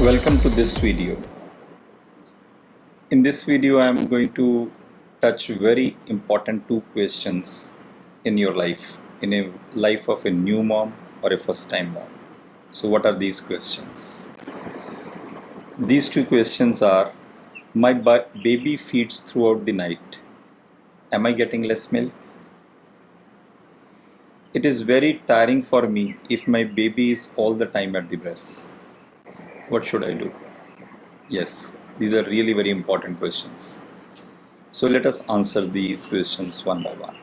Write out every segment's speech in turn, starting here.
Welcome to this video. In this video, I am going to touch very important two questions in your life, in a life of a new mom or a first time mom. So what are these questions? These two questions are, my baby feeds throughout the night. Am I getting less milk? It is very tiring for me if my baby is all the time at the breast. What should I do? Yes, these are really very important questions. So let us answer these questions one by one.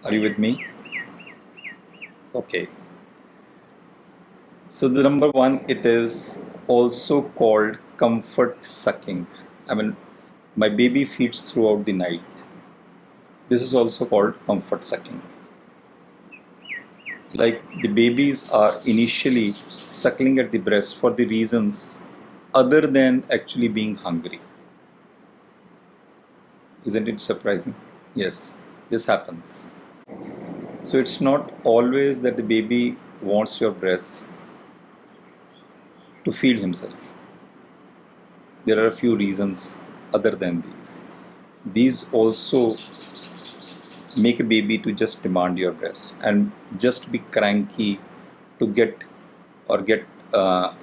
Are you with me? Okay. So the number one, it is also called comfort sucking. My baby feeds throughout the night. This is also called comfort sucking. Like the babies are initially suckling at the breast for the reasons other than actually being hungry. Isn't it surprising? Yes, this happens. So it's not always that the baby wants your breast to feed himself. There are a few reasons other than these. These also make a baby to just demand your breast and just be cranky to get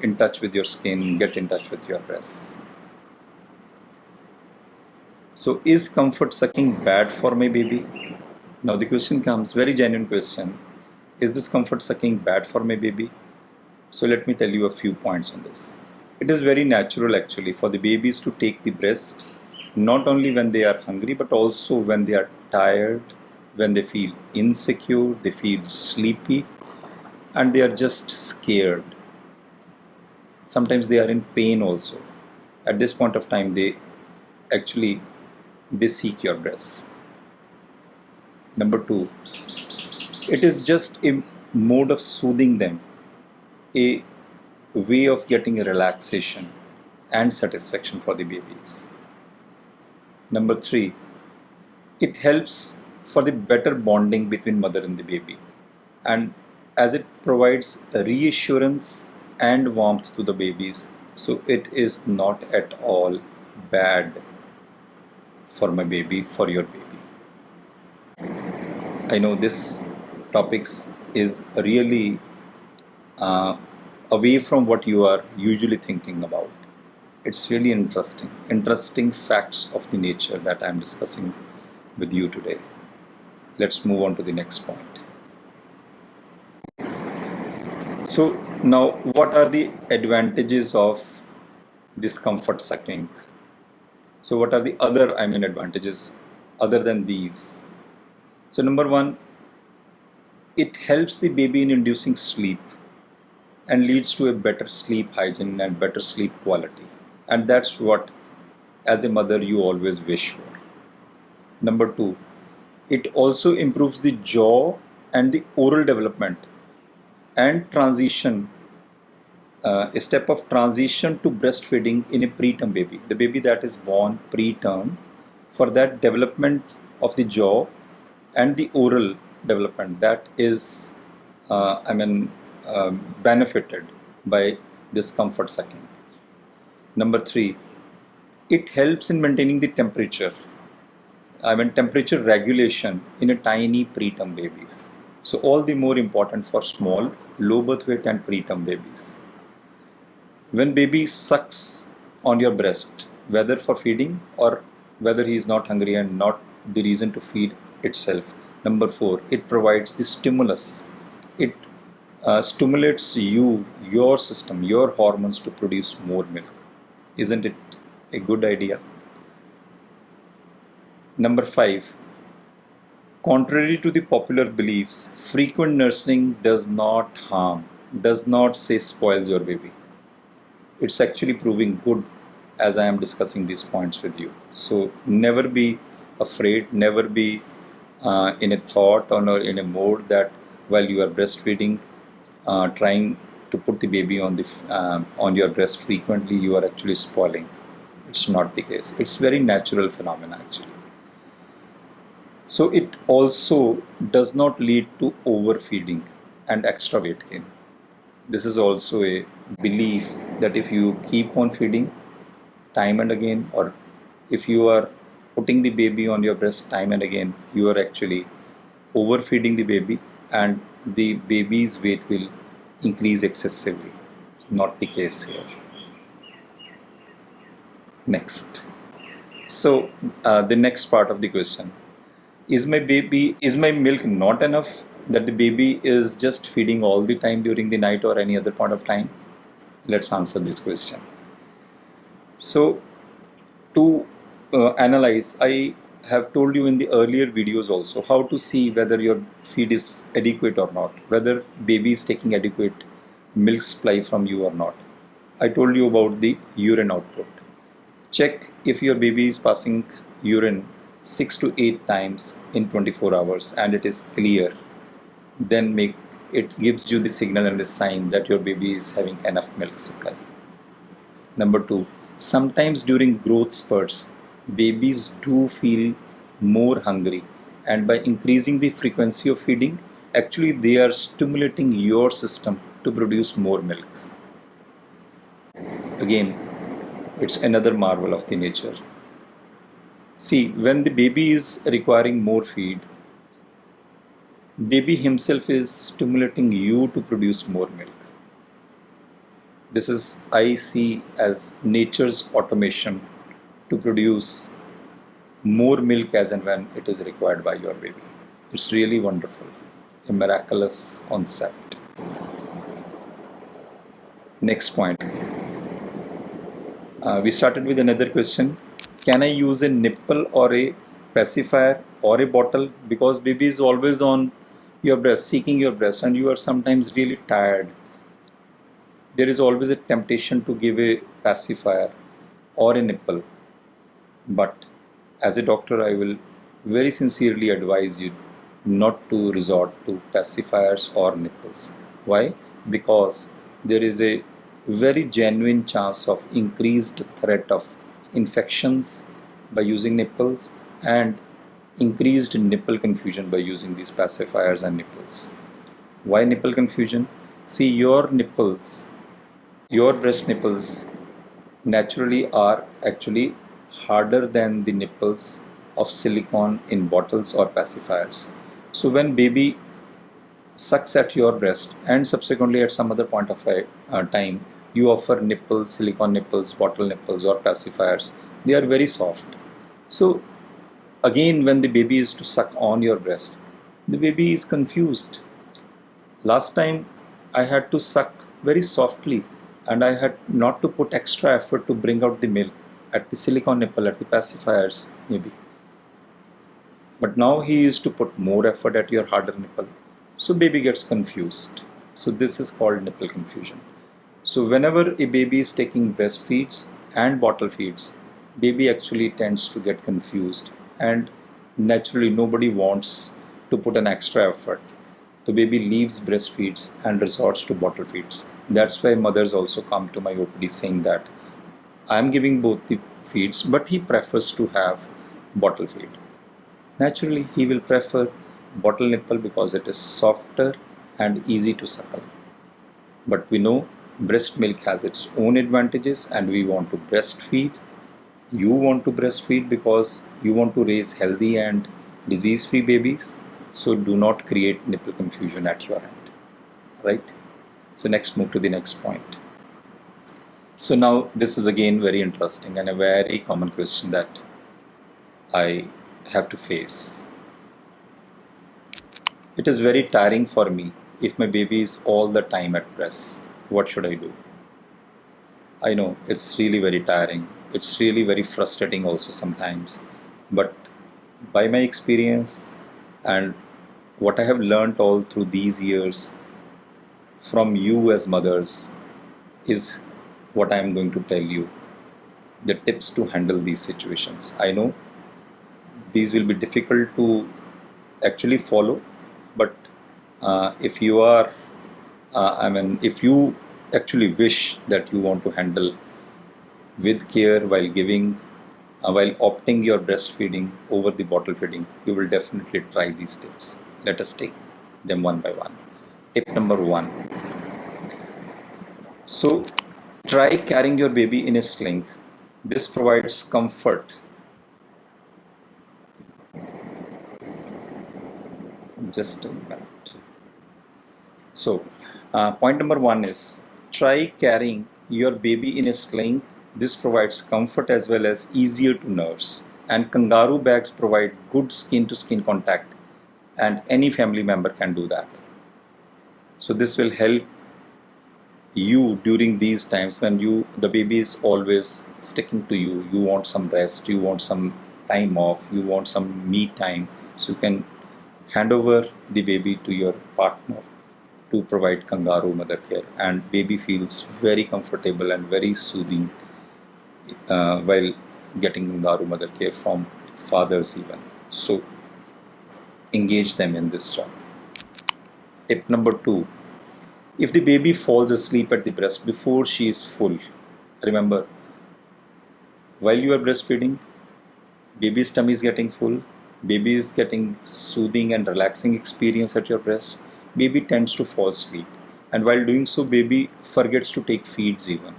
in touch with your skin, get in touch with your breast. So is comfort sucking bad for my baby? Now the question comes, very genuine question. Is this comfort sucking bad for my baby? So let me tell you a few points on this. It is very natural actually for the babies to take the breast not only when they are hungry but also when they are tired, when they feel insecure, they feel sleepy, and they are just scared. Sometimes they are in pain also. At this point of time they seek your breast. Number two, it is just a mode of soothing them, a way of getting relaxation and satisfaction for the babies. Number three, it helps for the better bonding between mother and the baby, and as it provides reassurance and warmth to the babies, so it is not at all bad for my baby, for your baby. I know this topics is really away from what you are usually thinking about. It's really interesting facts of the nature that I'm discussing with you today. Let's move on to the next point. So now, what are the advantages of this comfort sucking? So what are the other advantages other than these? So number one, it helps the baby in inducing sleep and leads to a better sleep hygiene and better sleep quality. And that's what, as a mother, you always wish for. Number two, it also improves the jaw and the oral development and transition, a step of transition to breastfeeding in a preterm baby. The baby that is born preterm, for that development of the jaw and the oral development, that is benefited by this comfort sucking. Number three, it helps in maintaining the temperature temperature regulation in a tiny preterm babies. So all the more important for small, low birth weight and preterm babies. When baby sucks on your breast, whether for feeding or whether he is not hungry and not the reason to feed itself. Number four, it provides the stimulus. It stimulates your system, your hormones to produce more milk. Isn't it a good idea? Number five, contrary to the popular beliefs, frequent nursing does not harm, does not say spoils your baby. It's actually proving good as I am discussing these points with you. So never be afraid, never be in a thought or in a mode that while you are breastfeeding, trying to put the baby on your breast frequently, you are actually spoiling. It's not the case. It's very natural phenomena actually. So it also does not lead to overfeeding and extra weight gain. This is also a belief that if you keep on feeding time and again, or if you are putting the baby on your breast time and again, you are actually overfeeding the baby, and the baby's weight will increase excessively. Not the case here. Next. So the next part of the question, is my milk not enough, that the baby is just feeding all the time during the night or any other point of time? Let's answer this question. So to analyze, I have told you in the earlier videos also how to see whether your feed is adequate or not, whether baby is taking adequate milk supply from you or not. I told you about the urine output. Check if your baby is passing urine 6 to 8 times in 24 hours and it is clear. Then it gives you the signal and the sign that your baby is having enough milk supply. Number two, sometimes during growth spurts, babies do feel more hungry, and by increasing the frequency of feeding, actually they are stimulating your system to produce more milk. Again, it's another marvel of the nature. See, when the baby is requiring more feed, baby himself is stimulating you to produce more milk. This is, I see, as nature's automation to produce more milk as and when it is required by your baby. It's really wonderful, a miraculous concept. Next point. We started with another question. Can I use a nipple or a pacifier or a bottle? Because baby is always on your breast, seeking your breast, and you are sometimes really tired. There is always a temptation to give a pacifier or a nipple. But as a doctor, I will very sincerely advise you not to resort to pacifiers or nipples. Why? Because there is a very genuine chance of increased threat of infections by using nipples, and increased nipple confusion by using these pacifiers and nipples. Why nipple confusion? See, your nipples, your breast nipples naturally are actually harder than the nipples of silicone in bottles or pacifiers. So when baby sucks at your breast and subsequently at some other point of time, you offer nipples, silicone nipples, bottle nipples or pacifiers, they are very soft. So again, when the baby is to suck on your breast, the baby is confused. Last time I had to suck very softly and I had not to put extra effort to bring out the milk at the silicone nipple, at the pacifiers maybe. But now he is to put more effort at your harder nipple. So baby gets confused. So this is called nipple confusion. So whenever a baby is taking breastfeeds and bottle feeds, baby actually tends to get confused, and naturally nobody wants to put an extra effort. The baby leaves breastfeeds and resorts to bottle feeds. That's why mothers also come to my OPD saying that I'm giving both the feeds, but he prefers to have bottle feed. Naturally, he will prefer bottle nipple because it is softer and easy to suckle. But we know breast milk has its own advantages and we want to breastfeed. You want to breastfeed because you want to raise healthy and disease-free babies. So do not create nipple confusion at your end, right? So next, move to the next point. So now this is again very interesting and a very common question that I have to face. It is very tiring for me if my baby is all the time at breast. What should I do? I know it's really very tiring. It's really very frustrating also sometimes. But by my experience and what I have learned all through these years from you as mothers is what I am going to tell you. The tips to handle these situations. I know these will be difficult to actually follow, but if you are, if you actually wish that you want to handle with care while giving, while opting your breastfeeding over the bottle feeding, you will definitely try these tips. Let us take them one by one. Tip number one. So try carrying your baby in a sling. This provides comfort. Just a minute. So, point number one is try carrying your baby in a sling. This provides comfort as well as easier to nurse. And kangaroo bags provide good skin to skin contact, and any family member can do that. So, this will help you during these times when the baby is always sticking to you. You want some rest, you want some time off, you want some me time. So, you can hand over the baby to your partner to provide kangaroo mother care, and baby feels very comfortable and very soothing while getting kangaroo mother care from fathers even. So engage them in this job. Tip number two, if the baby falls asleep at the breast before she is full, remember, while you are breastfeeding, baby's tummy is getting full, baby is getting soothing and relaxing experience at your breast, baby tends to fall asleep, and while doing so baby forgets to take feeds even.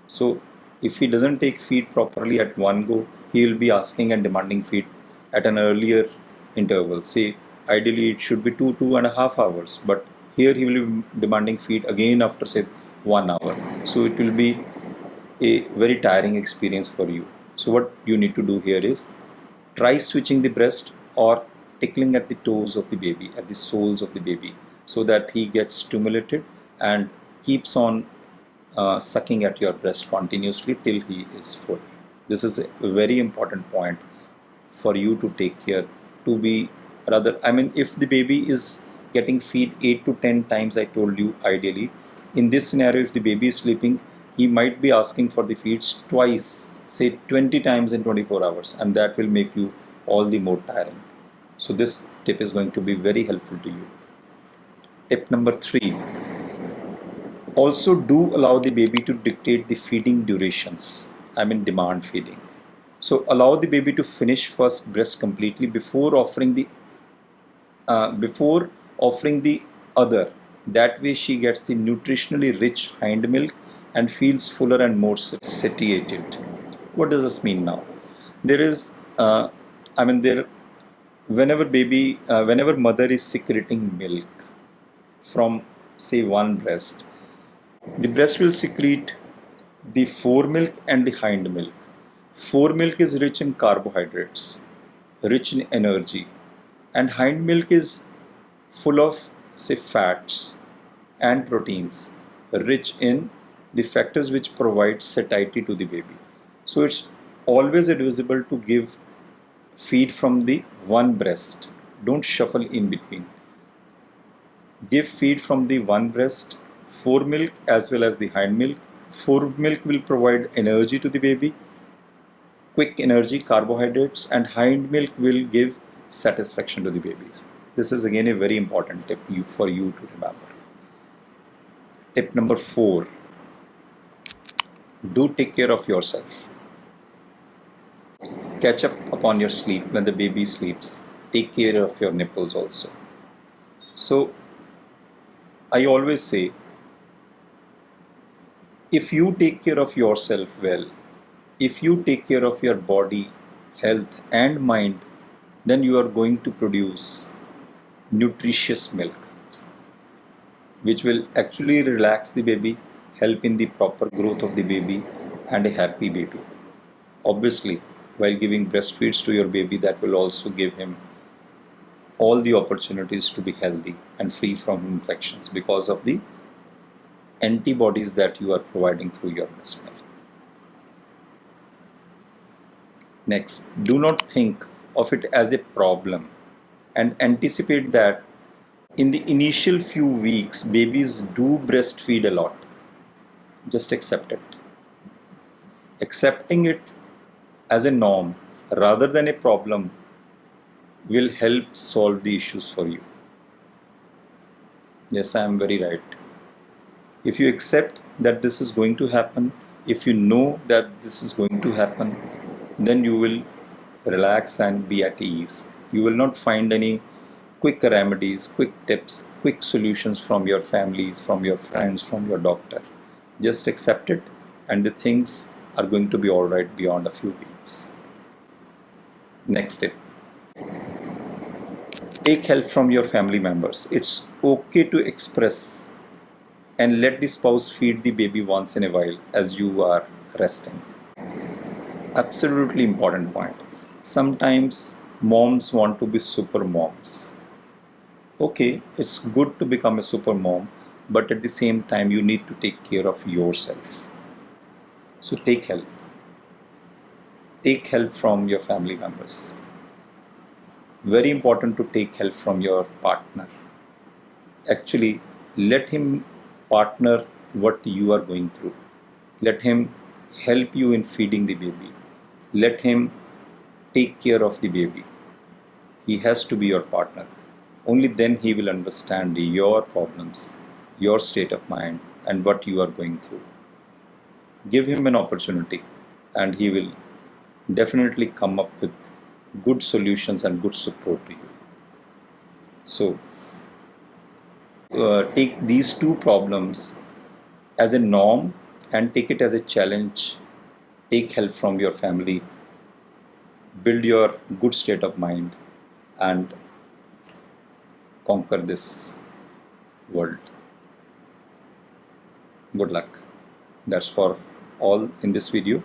So if he doesn't take feed properly at one go, he will be asking and demanding feed at an earlier interval. Say ideally it should be 2.5 hours, but here he will be demanding feed again after say 1 hour. So it will be a very tiring experience for you. So what you need to do here is try switching the breast or tickling at the toes of the baby, at the soles of the baby, so that he gets stimulated and keeps on sucking at your breast continuously till he is full. This is a very important point for you to take care, to be rather, I mean, if the baby is getting feed 8 to 10 times, I told you ideally, in this scenario if the baby is sleeping, he might be asking for the feeds twice, say 20 times in 24 hours, and that will make you all the more tiring. So this tip is going to be very helpful to you. Tip number three, also do allow the baby to dictate the feeding durations. I mean demand feeding. So allow the baby to finish first breast completely before offering the other. That way she gets the nutritionally rich hind milk and feels fuller and more satiated. What does this mean now? There is, I mean, there whenever mother is secreting milk from say one breast, the breast will secrete the foremilk and the hind milk. Foremilk is rich in carbohydrates, rich in energy, and hind milk is full of say fats and proteins, rich in the factors which provide satiety to the baby. So it's always advisable to give feed from the one breast. Don't shuffle in between. Give feed from the one breast, foremilk as well as the hind milk. Foremilk will provide energy to the baby, quick energy, carbohydrates, and hind milk will give satisfaction to the babies. This is again a very important tip for you to remember. Tip number four, do take care of yourself. Catch up upon your sleep when the baby sleeps. Take care of your nipples also. So I always say, if you take care of yourself well, if you take care of your body, health and mind, then you are going to produce nutritious milk, which will actually relax the baby, help in the proper growth of the baby and a happy baby. Obviously, while giving breastfeeds to your baby, that will also give him all the opportunities to be healthy and free from infections because of the antibodies that you are providing through your breast milk. Next, do not think of it as a problem and anticipate that in the initial few weeks, babies do breastfeed a lot. Just accept it. Accepting it as a norm rather than a problem will help solve the issues for you. Yes, I am very right. If you accept that this is going to happen, if you know that this is going to happen, then you will relax and be at ease. You will not find any quick remedies, quick tips, quick solutions from your families, from your friends, from your doctor. Just accept it, and the things are going to be all right beyond a few weeks. Next tip. Take help from your family members. It's okay to express and let the spouse feed the baby once in a while as you are resting. Absolutely important point. Sometimes moms want to be super moms. Okay, it's good to become a super mom, but at the same time, you need to take care of yourself. So take help. Take help from your family members. Very important to take help from your partner. Actually, let him partner what you are going through. Let him help you in feeding the baby. Let him take care of the baby. He has to be your partner. Only then he will understand your problems, your state of mind, and what you are going through. Give him an opportunity, and he will definitely come up with good solutions and good support to you. So, take these two problems as a norm and take it as a challenge. Take help from your family, build your good state of mind, and conquer this world. Good luck. That's for all in this video.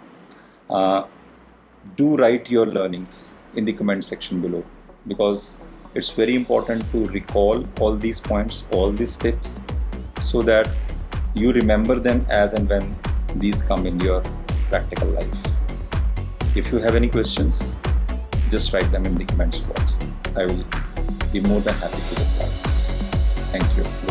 Do write your learnings in the comment section below, because it's very important to recall all these points, all these tips, so that you remember them as and when these come in your practical life. If you have any questions, just write them in the comments box. I will be more than happy to reply. Thank you.